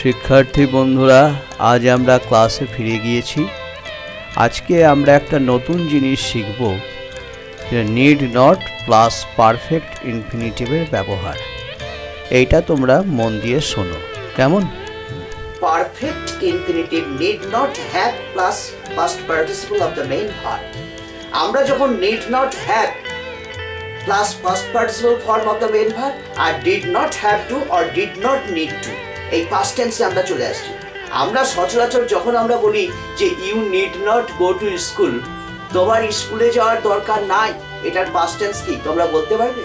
শিক্ষার্থী বন্ধুরা, আজ আমরা ক্লাসে ফিরে গিয়েছি। আজকে আমরা একটা নতুন জিনিস শিখব, যে নিড নট প্লাস পারফেক্ট ইনফিনিটিভের ব্যবহার। এইটা তোমরা মন দিয়ে শোনো, কেমন? Perfect infinitive need not have plus past participle of the main verb. আমরা যখন need not have plus past participle form of the main verb R did not have to or did not need to এই past tense এ আমরা চলে আসছি। আমরা সচরাচর যখন আমরা বলি যে you need not go to school, তোমার স্কুলে যাওয়ার দরকার নাই, এটার past tense কি তোমরা বলতে পারবে?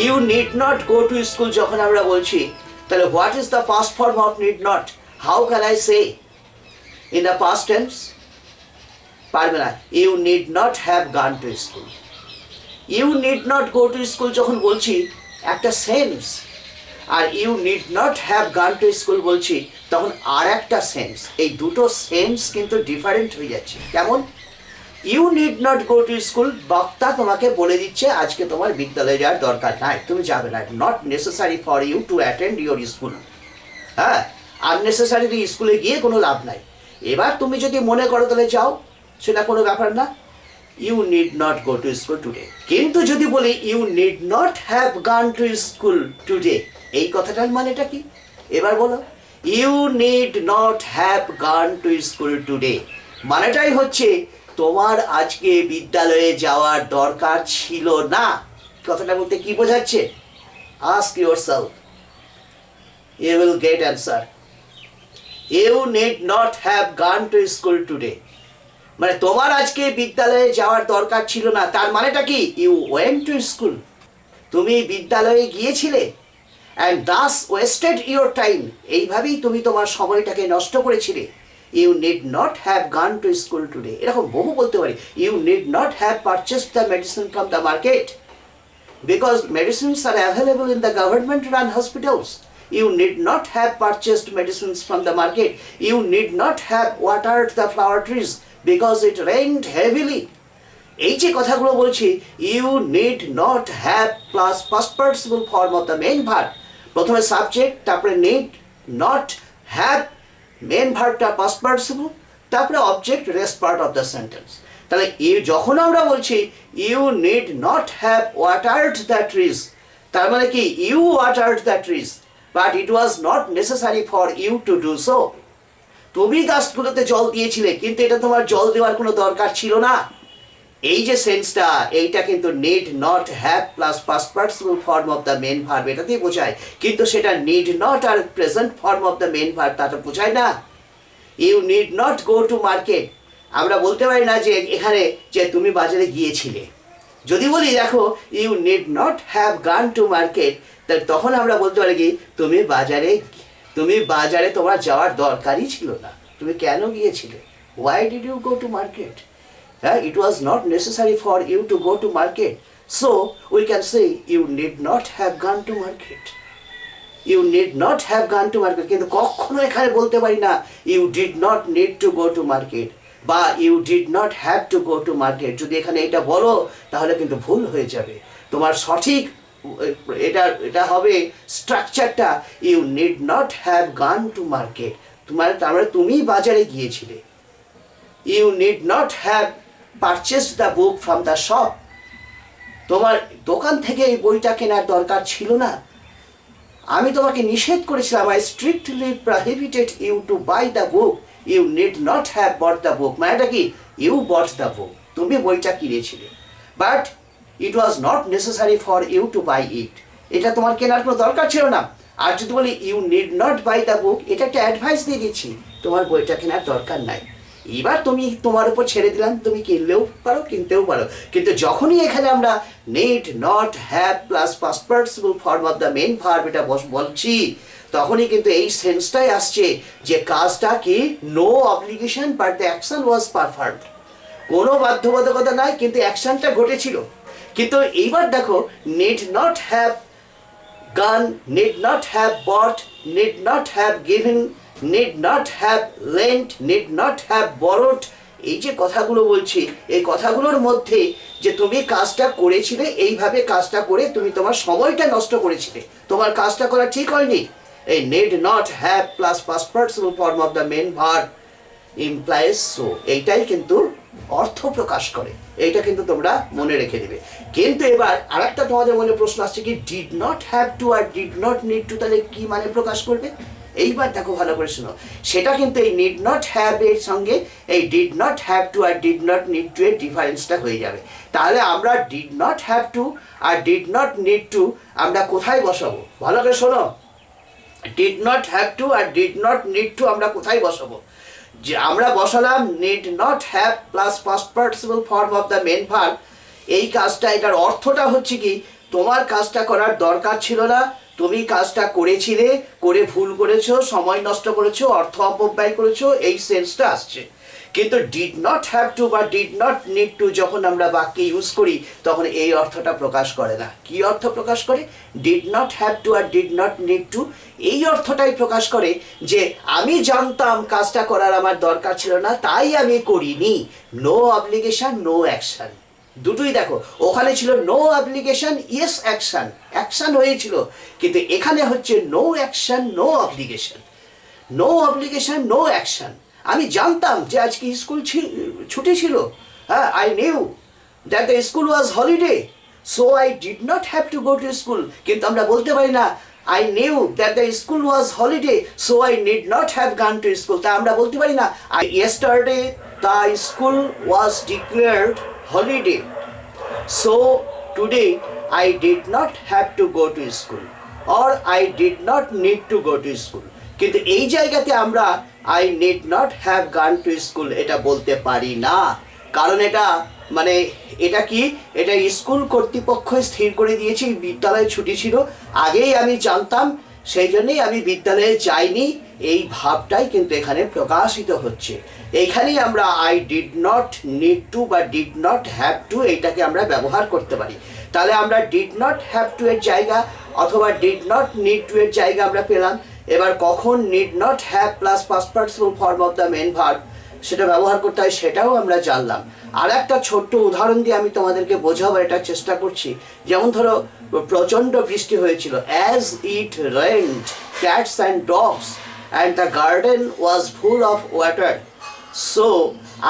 You need not go to school যখন আমরা বলছি, তাহলে what is the past form of need not? How can I say in the past tense? পারবে না। You need not have gone to school. You need not go to school যখন বলছি একটা sense, আর you need not have gone to school বলছি তখন আর একটা sense. এই দুটো সেন্স কিন্তু ডিফারেন্ট হয়ে যাচ্ছে। কেমন? You need not go to school, বক্তা তোমাকে বলে দিচ্ছে আজকে তোমার বিদ্যালয়ে যাওয়ার দরকার নাই, তুমি যাবে না। Not necessary for you to attend your school. হ্যাঁ, আননেসেসারি স্কুলে গিয়ে কোনো লাভ নাই। এবার তুমি যদি মনে করো তাহলে যাও, সেটা কোনো ব্যাপার না। You need not go to school today. কিন্তু যদি বলি you need not have gone to school today, এই কথাটার মানেটা কি? এবার বলো, you need not have gone to school today মানেটাই হচ্ছে তোমার আজকে বিদ্যালয়ে যাওয়ার দরকার ছিল না। কথাটা বলতে কি বোঝাচ্ছে? Ask yourself, you will get answer. You need not have gone to school today মানে তোমার আজকে বিদ্যালয়ে যাওয়ার দরকার ছিল না, তার মানেটা কি? ইউ ওয়েন্ট টু স্কুল, তুমি বিদ্যালয়ে গিয়েছিলে। And thus wasted your time, এইভাবেই তুমি তোমার সময়টাকে নষ্ট করেছিলে। You need not have gone to school today, এরকম বহু বলতে পারি। You need not have purchased the medicine from the market because medicines are available in the government run hospitals. You need not have purchased medicines from the market. You need not have watered the flower trees because it rained heavily. এই যে কথাগুলো বলছি, you need not have plus past participle form of the main verb. প্রথমে subject, তারপরে need, not, have, main ভার্বটা past participle, তারপরে object, rest part of the sentence. তাহলে যখন আমরা বলছি you need not have watered the trees, তার মানে কি? You watered the trees but it was not necessary for you to do so. তুমি গাছগুলোতে জল দিয়েছিলে, কিন্তু এটা তোমার জল দেওয়ার কোনো দরকার ছিল না। এই যে সেন্সটা, এইটা কিন্তু need not have plus past participle form of the main verb, এটা দিয়ে বোঝায়। কিন্তু সেটা নিড নট আর present form of the main verb, তাটা বোঝায় না। You need not go to market, আমরা বলতে পারি না যে এখানে যে তুমি বাজারে গিয়েছিলে। যদি বলি দেখো you need not have gone to market, তখন আমরা বলতে পারি কি তুমি বাজারে তোমার যাওয়ার দরকারই ছিল না, তুমি কেন গিয়েছিলে? Why did you go to market? It was not necessary for you to go to market. So we can say you need not have gone to market. You need not have gone to market. কিন্তু কখনো এখানে বলতে পারি না you did not need to go to market বা you did not have to go to market। যদি এখানে এটা বলো তাহলে কিন্তু ভুল হয়ে যাবে। তোমার সঠিক এটা হবে স্ট্রাকচারটা, you need not have gone to market। তার মানে তুমি বাজারে গিয়েছিলে। You need not have purchased the book from the shop, তোমার দোকান থেকে এই বইটা কেনার দরকার ছিল না। আমি তোমাকে নিষেধ করেছিলাম, I strictly prohibited you to buy the book. You need not have bought the book মানেটা কি? You bought the book, তুমি বইটা কিনেছিলে, but it was not necessary for you to buy it, এটা তোমার কেনার কোনো দরকার ছিল না। আর যদি বলি you need not buy the book, এটা একটা অ্যাডভাইস দিয়ে দিচ্ছি, তোমার বইটা কেনার দরকার নাই। এবার তুমি তোমার উপর ছেড়ে দিলাম, তুমি কিনলেও পারো কিনতেও পারো। কিন্তু যখনই এখানে আমরা need not have plus past participle form of the main verb এটা বলছি, তখনই কিন্তু এই সেন্সটাই আসছে যে কাজটা কি no obligation but the action was performed, কোনো বাধ্যবাধকতা নাই কিন্তু অ্যাকশনটা ঘটেছিল। কিন্তু এইবার দেখো need not have gone, need not have bought, need not have given, need not have lent, need not have borrowed, এই যে কথাগুলো বলছি এই কথাগুলোর মধ্যে যে তুমি কাজটা করেছিলে, এইভাবে কাজটা করে তুমি তোমার সময়টা নষ্ট করেছিলে, তোমার কাজটা করা ঠিক হয়নি, এই need not have plus past participle form of the main verb implies so, এইটাই কিন্তু অর্থ প্রকাশ করে, এইটা কিন্তু তোমরা মনে রেখে দিবে। কিন্তু এবার আরেকটা তোমাদের মনে প্রশ্ন আসছে কি ডিড নট হ্যাভ টু আর ডিড নট নিড টু তাহলে কি মানে প্রকাশ করবে? এইবার দেখো ভালো করে শোনো, সেটা কিন্তু এই নিড নট হ্যাভ এর সঙ্গে এই ডিড নট হ্যাভ টু আর ডিড নট নিড টু এর ডিফারেন্সটা হয়ে যাবে। তাহলে আমরা ডিড নট হ্যাভ টু আর ডিড নট নিড টু আমরা কোথায় বসাবো? ভালো করে শোনো, ডিড নট হ্যাভ টু আর ডিড নট নিড টু আমরা কোথায় বসাবো? যে আমরা বসালাম need not have plus past participle form of the main verb. এই কাজটা, এটার অর্থটা হচ্ছে কি তোমার কাজটা করার দরকার ছিল না, তুমি কাজটা করেছিলে, করে ভুল করেছো, সময় নষ্ট করেছো, অর্থ অপব্যয় করেছো, এই সেন্সটা আসছে। কিন্তু ডিড নট হ্যাভ টু বা ডিড নট নিড টু যখন আমরা বাক্যে ইউজ করি তখন এই অর্থটা প্রকাশ করে না। কি অর্থ প্রকাশ করে? ডিড নট হ্যাভ টু আর ডিড নট নিড টু এই অর্থটাই প্রকাশ করে যে আমি জানতাম কাজটা করার আমার দরকার ছিল না, তাই আমি করিনি। নো অব্লিগেশন নো অ্যাকশন, দুটোই দেখো, ওখানে ছিল no obligation yes action, action হয়েছিল, কিন্তু এখানে হচ্ছে no action no obligation, no obligation no action. আমি জানতাম যে আজকে স্কুল ছুটি ছিল, হ্যাঁ, I knew that the school was holiday so I did not have to go to school. কিন্তু আমরা বলতে পারি না I knew that the school was holiday so I need not have gone to school, তা আমরা বলতে পারি না I yesterday the school was declared holiday so today I did not have to go to school or I did not need to go to school। কিন্তু এই জায়গাতে আমরা I need not have gone to school এটা বলতে পারি না, কারণ এটা মানে এটা কি, এটা স্কুল কর্তৃপক্ষ স্থির করে দিয়েছে বিদ্যালয়ে ছুটি ছিল, আগেই আমি জানতাম, সেই জন্যই আমি বিদ্যালয়ে যাইনি, এই ভাবটাই কিন্তু এখানে প্রকাশিত হচ্ছে। এইখানেই আমরা I did not need two বা ডিড নট হ্যাভ টু এইটাকে আমরা ব্যবহার করতে পারি। তাহলে আমরা ডিড নট হ্যাভ টু এর জায়গা অথবা ডিড নট নিড টু এর জায়গা আমরা পেলাম। এবার কখন need not have plus past participle form of the main verb সেটা ব্যবহার করতে হয় সেটাও আমরা জানলাম। আর একটা ছোট্ট উদাহরণ দিয়ে আমি তোমাদেরকে বোঝাবার এটা চেষ্টা করছি। যেমন ধরো প্রচণ্ড বৃষ্টি হয়েছিল, as it rained cats and dogs and the garden was full of water so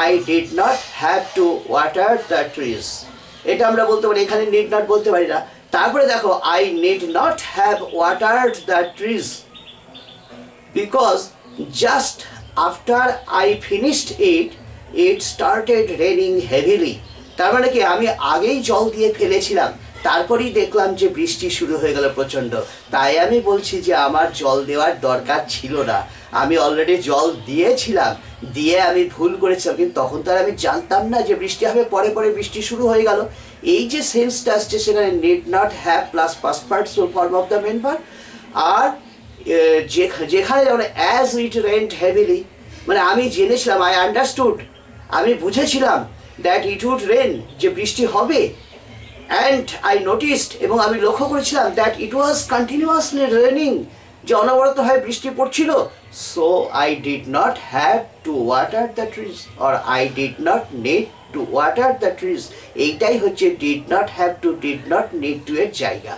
I did not have to water the trees. এটা আমরা বলতে পারি, এখানে নিড নট বলতে পারি না। তারপরে দেখো I need not have watered the trees because just after I finished it started raining heavily. তার মানে কি আমি আগেই জল দিয়ে ফেলেছিলাম, তারপরেই দেখলাম যে বৃষ্টি শুরু হয়ে গেল প্রচণ্ড, তাই আমি বলছি যে আমার জল দেওয়ার দরকার ছিল না, আমি অলরেডি জল দিয়েছিলাম, দিয়ে আমি ভুল করেছিলাম, কিন্তু তখন তো আর আমি জানতাম না যে বৃষ্টি হবে, পরে পরে বৃষ্টি শুরু হয়ে গেল। এই যে সেন্সটা আসছে সেখানে need not have plus past participle form of the main verb. আর যেখানে যেমন অ্যাজ ইট রেইনড হেভিলি মানে আমি জেনেছিলাম, আই আন্ডারস্টুড, আমি বুঝেছিলাম দ্যাট ইট উড রেন যে বৃষ্টি হবে, অ্যান্ড আই নোটিসড এবং আমি লক্ষ্য করেছিলাম that it was continuously raining যে অনবরত হয় বৃষ্টি পড়ছিল, so I did not have to water the trees or I did not need two water the trees. এইটাই হচ্ছে did not have two did not need to এর জায়গা,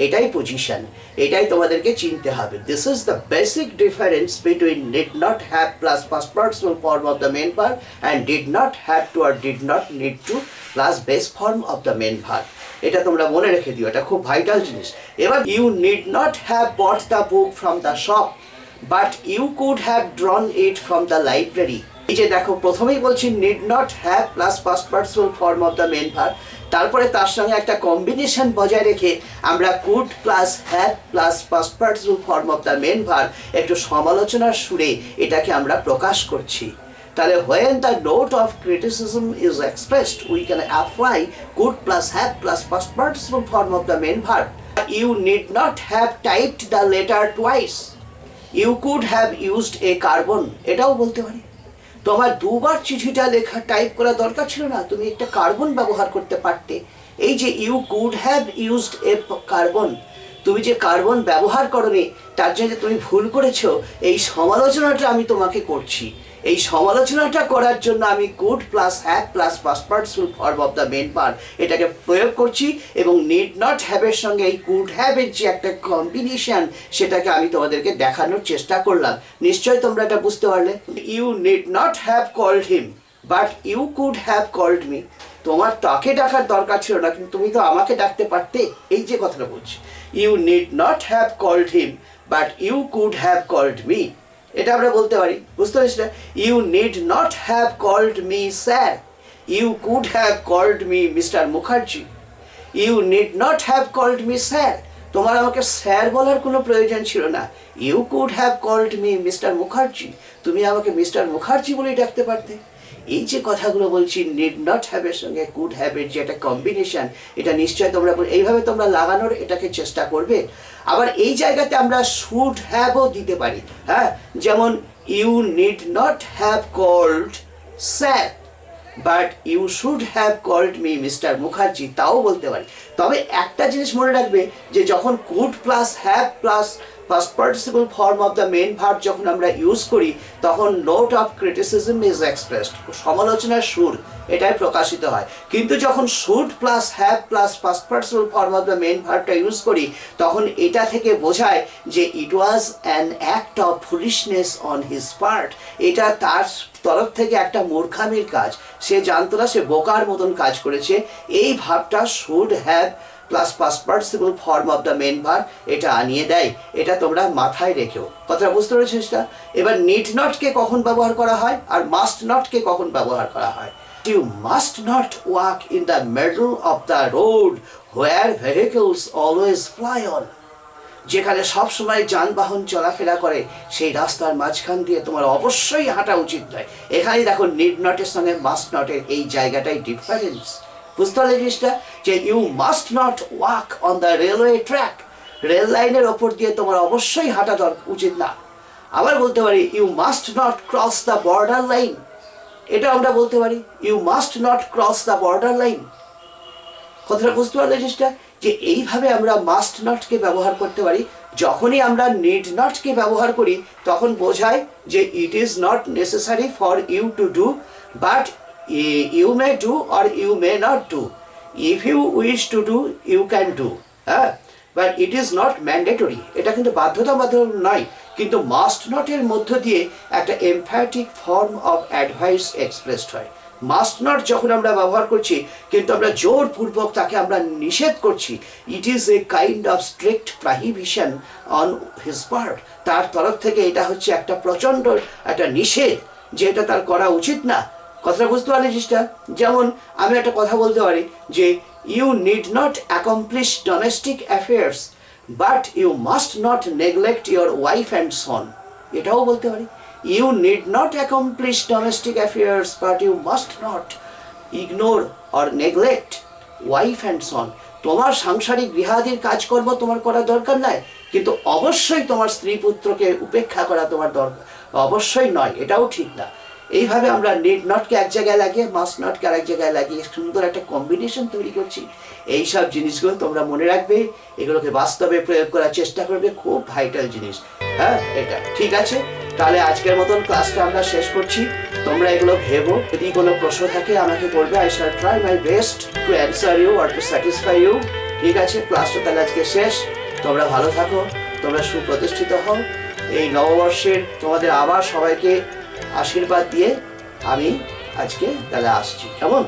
এটাই পজিশন, এটাই তোমাদেরকে চিনতে হবে। This is the basic difference between did not have plus past participle form of the main verb and did not have to আর did not need to plus base form of the main verb. এটা তোমরা মনে রেখে দিও, এটা খুব vital জিনিস। এবার you need not have bought the book from the shop but you could have drawn it from the library. এই যে দেখো প্রথমেই বলছি need not have plus past participle form of the main verb, তারপরে তার সঙ্গে একটা কম্বিনেশন বজায় রেখে আমরা could plus have plus past participle form of the main verb একটু সমালোচনার সুরে এটাকে আমরা প্রকাশ করছি। তাহলে when the note of criticism is expressed we can apply could plus have plus past participle form of the main verb. You need not have typed the letter twice. You could have used a carbon. এটাও বলতে পারি তোমার দুবার চিঠিটা লেখা type করা দরকার ছিল না, তুমি একটা কার্বন ব্যবহার করতে পারতে। এই যে you could have used a carbon, তুমি যে কার্বন ব্যবহার করনি তার জন্য তুমি ভুল করেছো, এই সমালোচনাটা আমি তোমাকে করছি। এই সমালোচনাটা করার জন্য আমি could plus have plus past participle form of the main verb এটাকে প্রয়োগ করছি এবং নিড নট হ্যাভের সঙ্গে এই কুড হ্যাভের যে একটা কম্বিনেশন সেটাকে আমি তোমাদেরকে দেখানোর চেষ্টা করলাম। নিশ্চয়ই তোমরা এটা বুঝতে পারলে। You need not have called him but you could have called me. তোমার তাকে ডাকার দরকার ছিল না, কিন্তু তুমি তো আমাকে ডাকতে পারতে। এই যে কথাটা বলছি, you need not have called him but you could have called me, এটা আমরা বলতে পারি। বুঝতে পারছি না? You need not have called me sir, you could have called me mister Mukherjee. You need not have called me sir, তোমার আমাকে sir বলার কোনো প্রয়োজন ছিল না। You could have called me mister Mukherjee, তুমি আমাকে মিস্টার মুখার্জি বলেই ডাকতে পারতে। এই যে কথাগুলো বলছি নিড নট হ্যাভের সঙ্গে কুড হ্যাভের যে একটা কম্বিনেশন, এটা নিশ্চয়ই তোমরা এইভাবে তোমরা লাগানোর এটাকে চেষ্টা করবে। আবার এই জায়গাতে আমরা শুড হ্যাভও দিতে পারি। হ্যাঁ, যেমন you need not have called sir but you should have called me mister Mukherjee, তাও বলতে পারি। তবে একটা জিনিস মনে রাখবে যে যখন could plus have plus past participle form of the main verb যখন আমরা ইউজ করি তখন note of criticism is expressed, সমালোচনার সুর এটাই প্রকাশিত হয়। কিন্তু যখন should plus have plus past participle form of the main ভার্বটা ইউজ করি তখন এটা থেকে বোঝায় যে it was an act of foolishness on his part, এটা তার তরফ থেকে একটা মূর্খামির কাজ, সে জানতো না, সে বোকার মতন কাজ করেছে। এই ভাবটা should have plus past participle form of the main verb এটা আনিয়ে দেয়। এটা তোমরা মাথায় রেখেও, কথাটা বুঝতে পেরেছিস না? এবার নিড নটকে কখন ব্যবহার করা হয় আর মাস্ট নটকে কখন ব্যবহার করা হয়? You must not walk in the middle of the road where vehicles always fly on, যেখানে সবসময় যানবাহন চলাফেরা করে সেই রাস্তার মাঝখান দিয়ে তোমার অবশ্যই হাঁটা উচিত নয়। এখানেই দেখো নিড নটের সঙ্গে মাস্ট নটের এই জায়গাটাই ডিফারেন্স। বুঝতে পারলে জিনিসটা? যে you must not walk on the railway track, rail লাইনের ওপর দিয়ে তোমার অবশ্যই হাঁটা উচিত না। আবার বলতে পারি you must not cross the border line, এটা আমরা বলতে পারি you must not cross the border line. কথাটা বুঝতে পারলে জিনিসটা? যে এইভাবে আমরা মাস্ট নটকে ব্যবহার করতে পারি। যখনই আমরা নিড নটকে ব্যবহার করি তখন বোঝায় যে it is not necessary for you to do but you may do or you may not do. If you wish to do, you can do. But it is not mandatory. এটা কিন্তু বাধ্যতামূলক নয়, কিন্তু মাস্ট নটের মধ্য দিয়ে একটা emphatic form of advice expressed হয়। Must not যখন আমরা ব্যবহার করছি কিন্তু আমরা জোরপূর্বক তাকে আমরা নিষেধ করছি। It is a kind of strict prohibition on his part, তার তরফ থেকে এটা হচ্ছে একটা প্রচণ্ড একটা নিষেধ যে এটা তার করা উচিত না। কথাটা বুঝতে পারলে জিনিসটা? যেমন আমি একটা কথা বলতে পারি যে you need not accomplish domestic affairs but you must not neglect your wife and son, এটাও বলতে পারি। You need not accomplish domestic affairs but you must not ignore or neglect wife and son, তোমার সাংসারিক গৃহাদির কাজকর্ম তোমার করা দরকার নাই, কিন্তু অবশ্যই তোমার স্ত্রী পুত্রকে উপেক্ষা করা তোমার দরকার অবশ্যই নয়, এটাও ঠিক না। এইভাবে আমরা নিড নটকে এক জায়গায় লাগিয়ে মাস্ট নটকে আরেক জায়গায় লাগিয়ে সুন্দর একটা কম্বিনেশন তৈরি করছি। এইসব জিনিসগুলো তোমরা মনে রাখবে, এগুলোকে বাস্তবে প্রয়োগ করার চেষ্টা করবে, খুব ভাইটাল জিনিস। হ্যাঁ, এটা ঠিক আছে। তাহলে আজকের মতন ক্লাসটা আমরা শেষ করছি। তোমরা এগুলো ভেবো, যদি কোনো প্রশ্ন থাকে আমাকে বলবে, I shall try my best to answer you or to satisfy you. ঠিক আছে, ক্লাসটা তাহলে আজকে শেষ। তোমরা ভালো থাকো, তোমরা সুপ্রতিষ্ঠিত হও। এই নববর্ষের তোমাদের আবার সবাইকে আশীর্বাদ দিয়ে আমি আজকে তাহলে আসছি। কেমন?